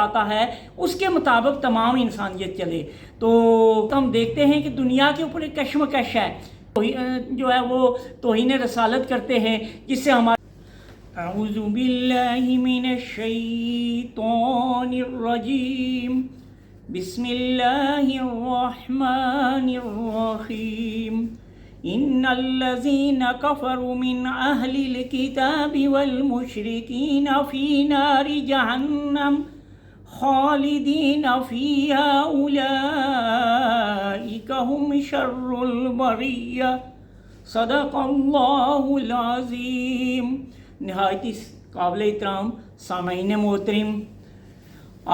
بتاتا ہے اس کے مطابق تمام انسانیت چلے۔ تو ہم دیکھتے ہیں کہ دنیا کے اوپر ایک کشمکش ہے، جو ہے وہ توہین رسالت کرتے ہیں، جس سے ہمارے اعوذ باللہ من الشیطان الرجیم، بسم اللہ الرحمن الرحیم، ان الذین کفروا من اہل الکتاب والمشرکین فی نار جہنم خالدین فیہا اولئک ہم شر البریہ، صدق اللہ العظیم۔ نہایت قابل احترام سامعین محترم،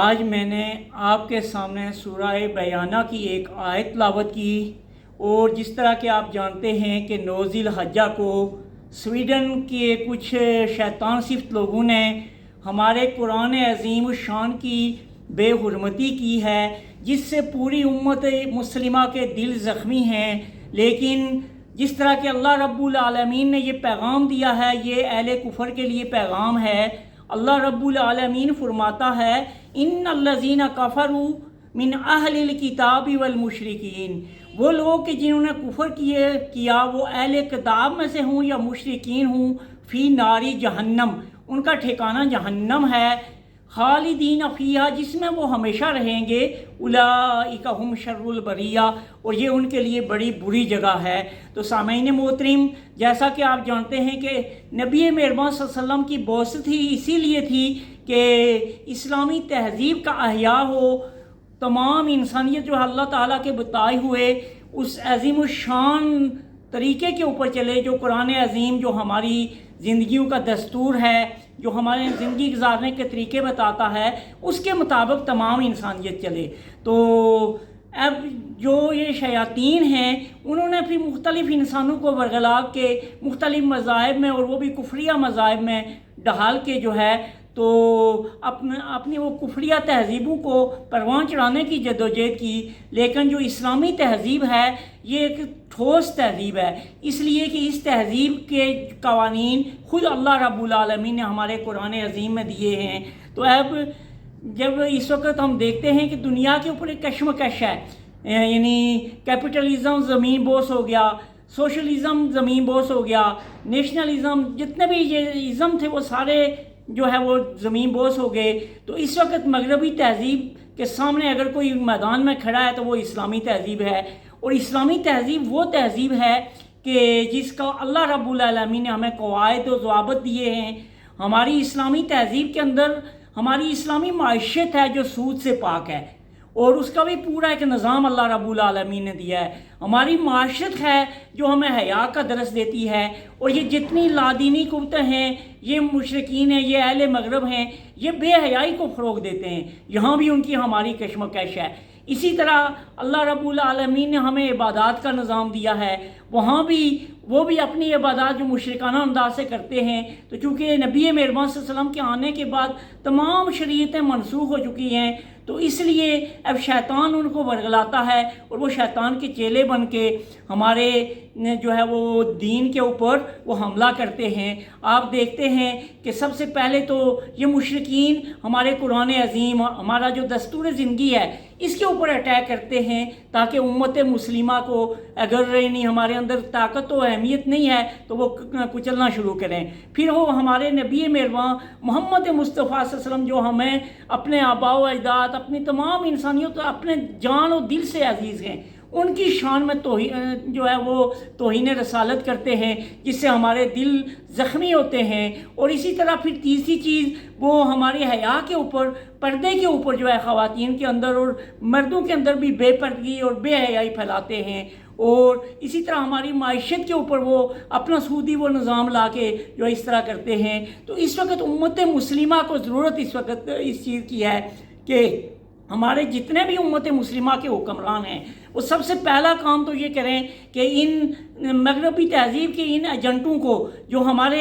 آج میں نے آپ کے سامنے سورہ بیانہ کی ایک آیت تلاوت کی، اور جس طرح کہ آپ جانتے ہیں کہ 9 ذی الحجہ کو سویڈن کے کچھ شیطان صفت لوگوں نے ہمارے قرآن عظیم الشان کی بے حرمتی کی ہے، جس سے پوری امت مسلمہ کے دل زخمی ہیں۔ لیکن جس طرح کہ اللہ رب العالمین نے یہ پیغام دیا ہے، یہ اہل کفر کے لیے پیغام ہے۔ اللہ رب العالمین فرماتا ہے ان الذین کفروا من اہل الکتاب والمشرکین، وہ لوگ کہ جنہوں نے کفر کیا وہ اہل کتاب میں سے ہوں یا مشرکین ہوں، فی ناری جہنم، ان کا ٹھکانہ جہنم ہے، خالدین فیہا، جس میں وہ ہمیشہ رہیں گے، اولئک ہم شر البریہ، اور یہ ان کے لیے بڑی بری جگہ ہے۔ تو سامعین محترم، جیسا کہ آپ جانتے ہیں کہ نبی مہربان صلی اللہ علیہ وسلم کی بعثت ہی اسی لیے تھی کہ اسلامی تہذیب کا احیاء ہو، تمام انسانیت جو اللہ تعالیٰ کے بتائے ہوئے اس عظیم الشان طریقے کے اوپر چلے، جو قرآن عظیم جو ہماری زندگیوں کا دستور ہے، جو ہمارے زندگی گزارنے کے طریقے بتاتا ہے، اس کے مطابق تمام انسانیت چلے۔ تو اب جو یہ شیاطین ہیں انہوں نے پھر مختلف انسانوں کو ورغلا کے مختلف مذاہب میں، اور وہ بھی کفریہ مذاہب میں ڈھال کے جو ہے تو اپنی وہ کفریہ تہذیبوں کو پروان چڑھانے کی جدوجہد کی۔ لیکن جو اسلامی تہذیب ہے یہ ایک ٹھوس تہذیب ہے، اس لیے کہ اس تہذیب کے قوانین خود اللہ رب العالمین نے ہمارے قرآن عظیم میں دیے ہیں۔ تو اب جب اس وقت ہم دیکھتے ہیں کہ دنیا کے اوپر ایک کشمکش ہے، یعنی کیپٹلزم زمین بوس ہو گیا، سوشلزم زمین بوس ہو گیا، نیشنلزم، جتنے بھی یہ ازم تھے وہ سارے جو ہے وہ زمین بوس ہو گئے۔ تو اس وقت مغربی تہذیب کے سامنے اگر کوئی میدان میں کھڑا ہے تو وہ اسلامی تہذیب ہے، اور اسلامی تہذیب وہ تہذیب ہے کہ جس کا اللہ رب العالمین نے ہمیں قواعد و ضوابط دیے ہیں۔ ہماری اسلامی تہذیب کے اندر ہماری اسلامی معیشت ہے جو سود سے پاک ہے، اور اس کا بھی پورا ایک نظام اللہ رب العالمین نے دیا ہے۔ ہماری معاشرت ہے جو ہمیں حیا کا درس دیتی ہے، اور یہ جتنی لادینی قوتیں ہیں، یہ مشرکین ہیں، یہ اہل مغرب ہیں، یہ بے حیائی کو فروغ دیتے ہیں، یہاں بھی ان کی ہماری کشمکش ہے۔ اسی طرح اللہ رب العالمین نے ہمیں عبادات کا نظام دیا ہے، وہاں بھی وہ بھی اپنی عبادات جو مشرکانہ انداز سے کرتے ہیں۔ تو چونکہ نبی مہربان صلی اللہ علیہ وسلم کے آنے کے بعد تمام شریعتیں منسوخ ہو چکی ہیں، تو اس لیے اب شیطان ان کو ورغلاتا ہے، اور وہ شیطان کے چیلے بن کے ہمارے جو ہے وہ دین کے اوپر وہ حملہ کرتے ہیں۔ آپ دیکھتے ہیں کہ سب سے پہلے تو یہ مشرکین ہمارے قرآن عظیم، ہمارا جو دستور زندگی ہے، اس کے اوپر اٹیک کرتے ہیں، تاکہ امت مسلمہ کو اگر یعنی ہمارے اندر طاقت و اہمیت نہیں ہے تو وہ کچلنا شروع کریں۔ پھر وہ ہمارے نبی مہربان محمد مصطفیٰ صلی اللہ علیہ وسلم جو ہمیں اپنے آباء و اجداد، اپنی تمام انسانیت، اپنے جان و دل سے عزیز ہیں، ان کی شان میں جو ہے وہ توہین رسالت کرتے ہیں، جس سے ہمارے دل زخمی ہوتے ہیں۔ اور اسی طرح پھر تیسری چیز وہ ہماری حیا کے اوپر، پردے کے اوپر جو ہے خواتین کے اندر اور مردوں کے اندر بھی بے پردگی اور بے حیائی پھیلاتے ہیں، اور اسی طرح ہماری معیشت کے اوپر وہ اپنا سودی وہ نظام لا کے جو اس طرح کرتے ہیں۔ تو اس وقت امت مسلمہ کو ضرورت اس وقت اس چیز کی ہے کہ ہمارے جتنے بھی امت مسلمہ کے حکمران ہیں، وہ سب سے پہلا کام تو یہ کریں کہ ان مغربی تہذیب کے ان ایجنٹوں کو جو ہمارے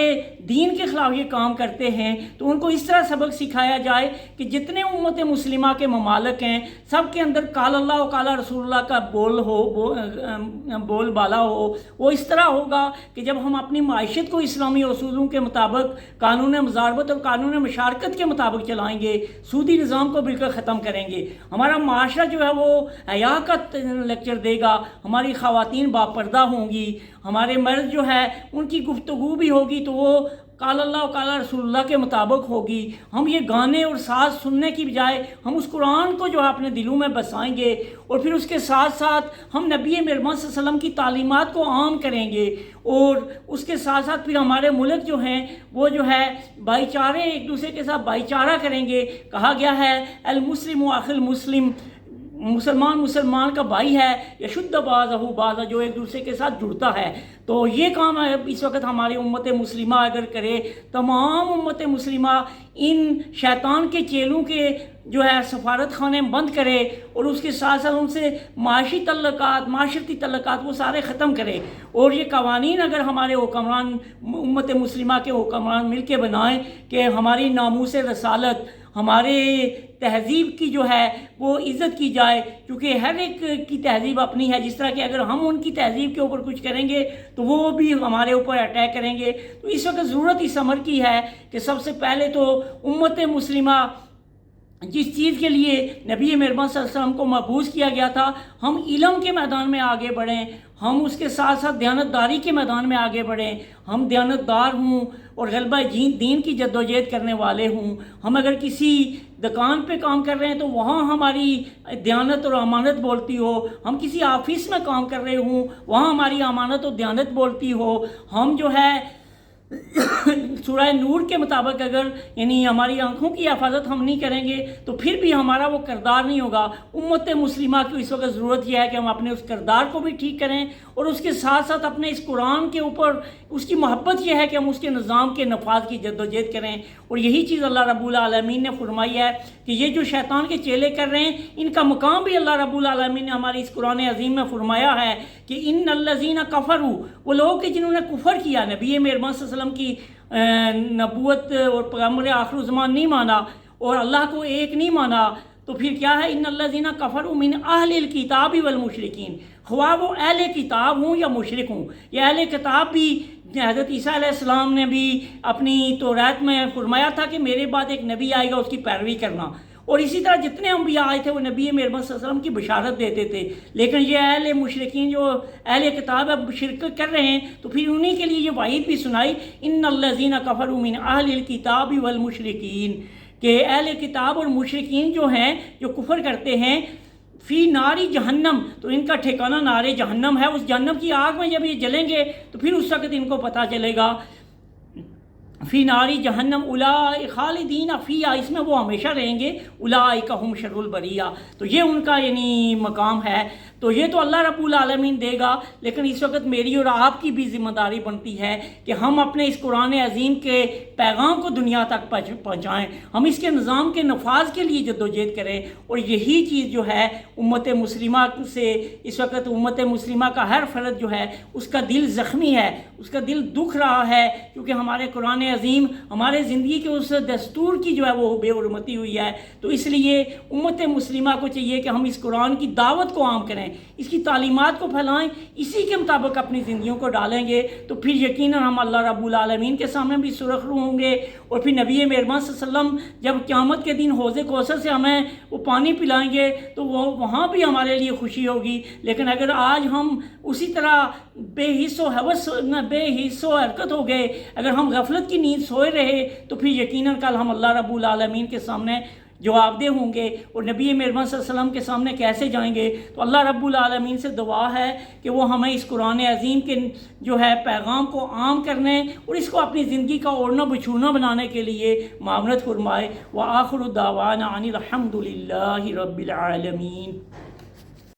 دین کے خلاف یہ کام کرتے ہیں تو ان کو اس طرح سبق سکھایا جائے کہ جتنے امت مسلمہ کے ممالک ہیں سب کے اندر قال اللہ و قال رسول اللہ کا بول بالا ہو. وہ اس طرح ہوگا کہ جب ہم اپنی معیشت کو اسلامی اصولوں کے مطابق قانون مضاربت اور قانون مشارکت کے مطابق چلائیں گے, سودی نظام کو بالکل ختم کریں گے, ہمارا معاشرہ جو ہے وہ حیا کا لیکچر دے گا, ہماری خواتین باپردہ ہوں گی, ہمارے مرد جو ہے ان کی گفتگو بھی ہوگی تو وہ قال اللہ و قال رسول اللہ کے مطابق ہوگی. ہم یہ گانے اور ساز سننے کی بجائے ہم اس قرآن کو جو ہے اپنے دلوں میں بسائیں گے, اور پھر اس کے ساتھ ساتھ ہم نبی مہربان صلی اللہ علیہ وسلم کی تعلیمات کو عام کریں گے, اور اس کے ساتھ ساتھ پھر ہمارے ملک جو ہیں وہ جو ہے بھائی چارے ایک دوسرے کے ساتھ بھائی چارہ کریں گے. کہا گیا ہے المسلم و اخی المسلم, مسلمان کا بھائی ہے, یشد بعضہ بعضا, جو ایک دوسرے کے ساتھ جڑتا ہے. تو یہ کام اس وقت ہماری امت مسلمہ اگر کرے, تمام امت مسلمہ ان شیطان کے چیلوں کے جو ہے سفارت خانے بند کرے, اور اس کے ساتھ ساتھ ان سے معاشی تعلقات, معاشرتی تعلقات وہ سارے ختم کرے, اور یہ قوانین اگر ہمارے حکمران امت مسلمہ کے حکمران مل کے بنائیں کہ ہماری ناموس رسالت, ہمارے تہذیب کی جو ہے وہ عزت کی جائے, کیونکہ ہر ایک کی تہذیب اپنی ہے. جس طرح کہ اگر ہم ان کی تہذیب کے اوپر کچھ کریں گے تو وہ بھی ہمارے اوپر اٹیک کریں گے. تو اس وقت ضرورت اس امر کی ہے کہ سب سے پہلے تو امت مسلمہ جس چیز کے لیے نبی مہربان صلی اللہ علیہ وسلم کو مبعوث کیا گیا تھا, ہم علم کے میدان میں آگے بڑھیں, ہم اس کے ساتھ ساتھ دیانتداری کے میدان میں آگے بڑھیں. ہم دیانتدار ہوں اور غلبہ دین کی جدوجہد کرنے والے ہوں. ہم اگر کسی دکان پہ کام کر رہے ہیں تو وہاں ہماری دیانت اور امانت بولتی ہو, ہم کسی آفس میں کام کر رہے ہوں وہاں ہماری امانت اور دیانت بولتی ہو. ہم جو ہے سورہ نور کے مطابق اگر یعنی ہماری آنکھوں کی حفاظت ہم نہیں کریں گے تو پھر بھی ہمارا وہ کردار نہیں ہوگا. امت مسلمہ کی اس وقت ضرورت یہ ہے کہ ہم اپنے اس کردار کو بھی ٹھیک کریں, اور اس کے ساتھ ساتھ اپنے اس قرآن کے اوپر اس کی محبت یہ ہے کہ ہم اس کے نظام کے نفاذ کی جدوجہد کریں. اور یہی چیز اللہ رب العالمین نے فرمائی ہے کہ یہ جو شیطان کے چیلے کر رہے ہیں ان کا مقام بھی اللہ رب العالمین نے ہماری اس قرآن عظیم میں فرمایا ہے کہ ان الذین کفروا, وہ لوگ کہ جنہوں نے کفر کیا, نبی مہربان صلی اللہ علیہ وسلم کی نبوت اور پیغمبر آخر الزمان نہیں مانا اور اللہ کو ایک نہیں مانا, تو پھر کیا ہے ان الذین کفروا من اہل الکتاب والمشرکین, خواہ وہ اہل کتاب ہوں یا مشرک ہوں. یہ اہل کتاب بھی حضرت عیسیٰ علیہ السلام نے بھی اپنی تورات میں فرمایا تھا کہ میرے بعد ایک نبی آئے گا, اس کی پیروی کرنا. اور اسی طرح جتنے انبیاء آئے تھے وہ نبی مہربان صلی اللہ علیہ وسلم کی بشارت دیتے تھے. لیکن یہ اہل مشرکین جو اہل کتاب اب شرکت کر رہے ہیں تو پھر انہی کے لیے یہ وعید بھی سنائی ان الذین کفروا من اہل الکتاب والمشرکین, کہ اہل کتاب اور مشرکین جو ہیں جو کفر کرتے ہیں فی ناری جہنم, تو ان کا ٹھکانہ نار جہنم ہے. اس جہنم کی آگ میں جب یہ جلیں گے تو پھر اس وقت ان کو پتہ چلے گا فی ناری جہنم اولئک خالدین فیہا, اس میں وہ ہمیشہ رہیں گے. اولئک ہم شر البریہ, تو یہ ان کا یعنی مقام ہے. تو یہ تو اللہ رب العالمین دے گا, لیکن اس وقت میری اور آپ کی بھی ذمہ داری بنتی ہے کہ ہم اپنے اس قرآن عظیم کے پیغام کو دنیا تک پہنچائیں, ہم اس کے نظام کے نفاذ کے لیے جدوجہد کریں. اور یہی چیز جو ہے امت مسلمہ سے اس وقت امت مسلمہ کا ہر فرد جو ہے اس کا دل زخمی ہے, اس کا دل دکھ رہا ہے, کیونکہ ہمارے قرآن عظیم ہمارے زندگی کے اس دستور کی جو ہے وہ بے حرمتی ہوئی ہے. تو اس لیے امت مسلمہ کو چاہیے کہ ہم اس قرآن کی دعوت کو عام کریں, اس کی تعلیمات کو پھیلائیں, اسی کے مطابق اپنی زندگیوں کو ڈالیں گے تو پھر یقیناً ہم اللہ رب العالمین کے سامنے بھی سرخ رو ہوں گے. اور پھر نبی مہربان صلی اللہ علیہ وسلم جب قیامت کے دن حوض کوثر سے ہمیں وہ پانی پلائیں گے تو وہاں بھی ہمارے لیے خوشی ہوگی. لیکن اگر آج ہم اسی طرح بے حس و حرکت ہو گئے, اگر ہم غفلت کی نیند سوئے رہے تو پھر یقیناً کل ہم اللہ رب العالمین کے سامنے جواب دہ ہوں گے. اور نبی مہربان صلی اللہ علیہ وسلم کے سامنے کیسے جائیں گے؟ تو اللہ رب العالمین سے دعا ہے کہ وہ ہمیں اس قرآن عظیم کے جو ہے پیغام کو عام کرنے اور اس کو اپنی زندگی کا اوڑھنا بچھونا بنانے کے لیے معاونت فرمائے. وآخر دعوانا ان الحمد للہ رب العالمین.